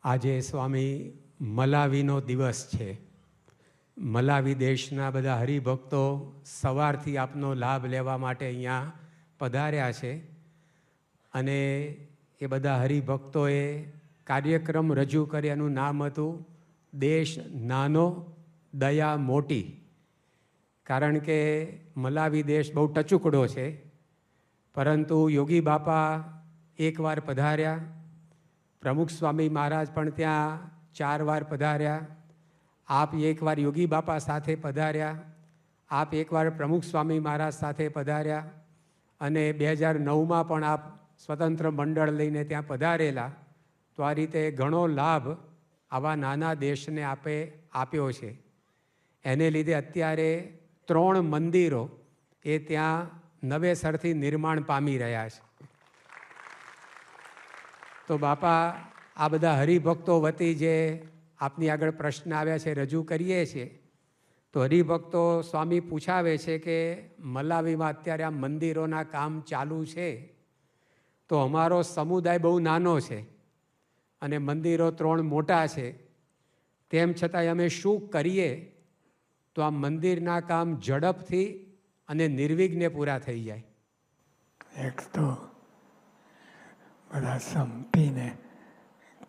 આજે સ્વામી મલાવીનો દિવસ છે. મલાવી દેશના બધા હરિભક્તો સવારથી આપનો લાભ લેવા માટે અહીંયા પધાર્યા છે અને એ બધા હરિભક્તોએ કાર્યક્રમ રજૂ કર્યાનું નામ હતું દેશ નાનો દયા મોટી. કારણ કે મલાવી દેશ બહુ ટચુકડો છે, પરંતુ યોગી બાપા એકવાર પધાર્યા, પ્રમુખ સ્વામી મહારાજ પણ ત્યાં 4 વાર પધાર્યા, આપ એકવાર યોગી બાપા સાથે પધાર્યા, આપ એકવાર પ્રમુખ સ્વામી મહારાજ સાથે પધાર્યા અને 2009માં પણ આપ સ્વતંત્ર મંડળ લઈને ત્યાં પધારેલા. તો આ રીતે ઘણો લાભ આવા નાના દેશને આપે આપ્યો છે. એને લીધે અત્યારે 3 મંદિરો એ ત્યાં નવેસરથી નિર્માણ પામી રહ્યા છે. તો બાપા, આ બધા હરિભક્તો વતી જે આપની આગળ પ્રશ્ન આવ્યા છે રજૂ કરીએ છીએ. તો હરિભક્તો સ્વામી પૂછાવે છે કે મલાવીમાં અત્યારે આ મંદિરોના કામ ચાલુ છે, તો અમારો સમુદાય બહુ નાનો છે અને મંદિરો 3 મોટા છે, તેમ છતાંય અમે શું કરીએ તો આ મંદિરના કામ ઝડપથી અને નિર્વિઘ્ને પૂરા થઈ જાય? એક તો બધા સંપીને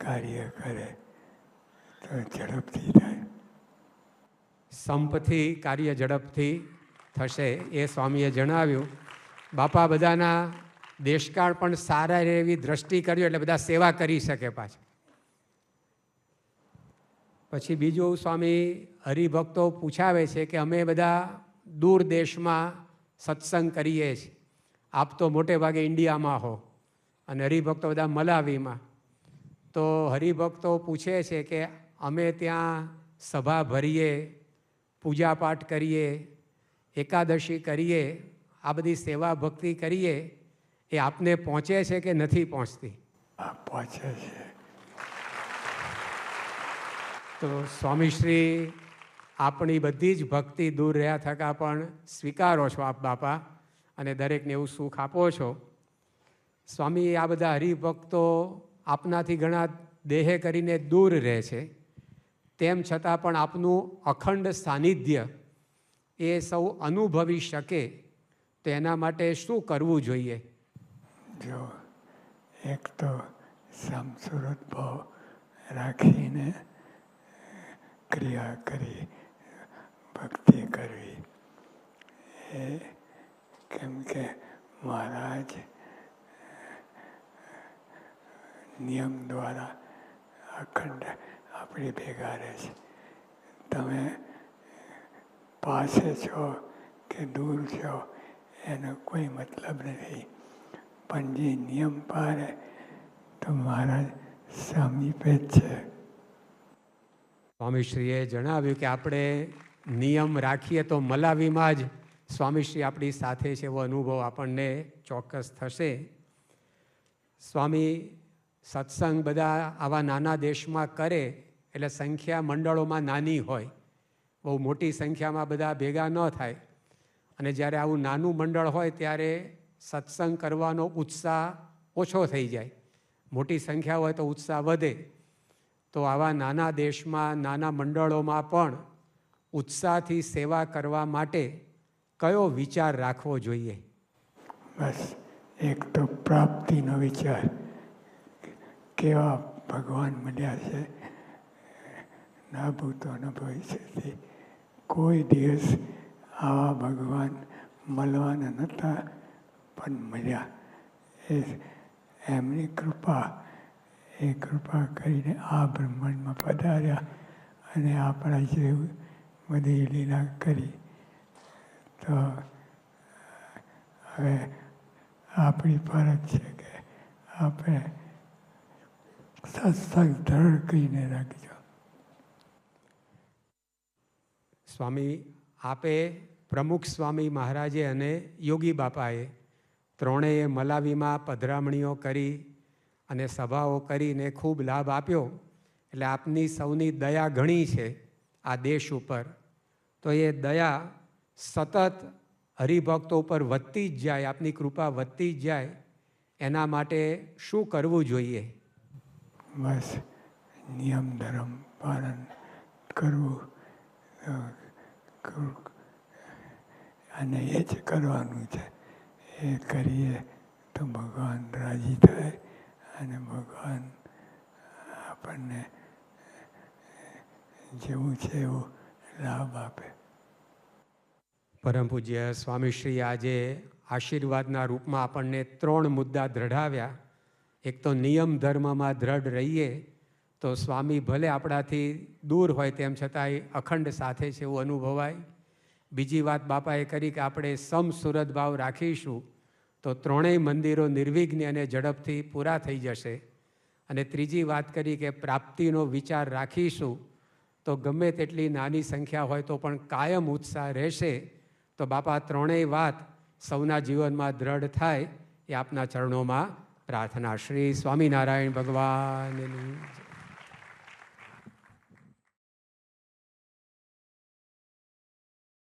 કાર્ય કરે તો ઝડપથી થાય. સંપથી કાર્ય ઝડપથી થશે એ સ્વામીએ જણાવ્યું. બાપા બધાના દેશકાળ પણ સારા એવી દ્રષ્ટિ કર્યો એટલે બધા સેવા કરી શકે પાછા. પછી બીજું સ્વામી હરિભક્તો પૂછાવે છે કે અમે બધા દૂર દેશમાં સત્સંગ કરીએ છીએ, આપ તો મોટે ભાગે ઇન્ડિયામાં હો અને હરિભક્તો બધા મલાવીમાં. તો હરિભક્તો પૂછે છે કે અમે ત્યાં સભા ભરીએ, પૂજાપાઠ કરીએ, એકાદશી કરીએ, આ બધી સેવા ભક્તિ કરીએ, એ આપને પહોંચે છે કે નથી પહોંચતી? પહોંચે છે. તો સ્વામીશ્રી આપણી બધી જ ભક્તિ દૂર રહ્યા થતાં પણ સ્વીકારો છો આપ બાપા અને દરેકને એવું સુખ આપો છો. સ્વામી, આ બધા હરિભક્તો આપનાથી ઘણા દેહે કરીને દૂર રહે છે, તેમ છતાં પણ આપનું અખંડ સાનિધ્ય એ સૌ અનુભવી શકે તો એના માટે શું કરવું જોઈએ? જો એક તો સમસુરત ભાવ રાખીને ક્રિયા કરી, ભક્તિ કરવી. એ કેમ કે મહારાજ નિયમ દ્વારા અખંડ આપણી ભેગા રહે છે. તમે પાસે છો કે દૂર છો એનો કોઈ મતલબ નથી, પણ જે નિયમ પાળે તો મહારાજ સમીપે જ છે. સ્વામીશ્રીએ જણાવ્યું કે આપણે નિયમ રાખીએ તો મલાવીમાં જ સ્વામીશ્રી આપણી સાથે છે એવો અનુભવ આપણને ચોક્કસ થશે. સ્વામી, સત્સંગ બધા આવા નાના દેશમાં કરે એટલે સંખ્યા મંડળોમાં નાની હોય, બહુ મોટી સંખ્યામાં બધા ભેગા ન થાય. અને જ્યારે આવું નાનું મંડળ હોય ત્યારે સત્સંગ કરવાનો ઉત્સાહ ઓછો થઈ જાય. મોટી સંખ્યા હોય તો ઉત્સાહ વધે. તો આવા નાના દેશમાં, નાના મંડળોમાં પણ ઉત્સાહથી સેવા કરવા માટે કયો વિચાર રાખવો જોઈએ? બસ એક તો પ્રાપ્તિનો વિચાર, કેવા ભગવાન મળ્યા છે, ના ભૂતો ન ભવિષ્યથી. કોઈ દિવસ આવા ભગવાન મળવાના નહોતા પણ મળ્યા. એ એમની કૃપા, એ કૃપા કરીને આ બ્રહ્માંડમાં પધાર્યા અને આપણા જેવું બધી લીલા કરી. તો હવે આપણી ફરજ છે કે આપણે સત્સંગ ધડ કરીને રાખજો. સ્વામી, આપે પ્રમુખ સ્વામી મહારાજે અને યોગી બાપાએ ત્રણેય મલાવીમાં પધરામણીઓ કરી અને સભાઓ કરીને ખૂબ લાભ આપ્યો. એટલે આપની સૌની દયા ઘણી છે આ દેશ ઉપર. તો એ દયા સતત હરિભક્તો ઉપર વધતી જ જાય, આપની કૃપા વધતી જ જાય, એના માટે શું કરવું જોઈએ? બસ નિયમ ધર્મ પાલન કરવું અને એ જ કરવાનું છે. એ કરીએ તો ભગવાન રાજી થાય અને ભગવાન આપણને જેવું છે એવું લાભ આપે. પરમ પૂજ્ય સ્વામીશ્રી આજે આશીર્વાદના રૂપમાં આપણને 3 મુદ્દા દ્રઢાવ્યા. એક તો નિયમ ધર્મમાં દ્રઢ રહીએ તો સ્વામી ભલે આપણાથી દૂર હોય તેમ છતાંય અખંડ સાથે છે એવું અનુભવાય. બીજી વાત બાપાએ કરી કે આપણે સમસુરત ભાવ રાખીશું તો 3 મંદિરો નિર્વિઘ્ન અને ઝડપથી પૂરા થઈ જશે. અને ત્રીજી વાત કરી કે પ્રાપ્તિનો વિચાર રાખીશું તો ગમે તેટલી નાની સંખ્યા હોય તો પણ કાયમ ઉત્સાહ રહેશે. તો બાપા 3 વાત સૌના જીવનમાં દ્રઢ થાય એ આપના ચરણોમાં પ્રાર્થના. શ્રી સ્વામિનારાયણ ભગવાનની જય.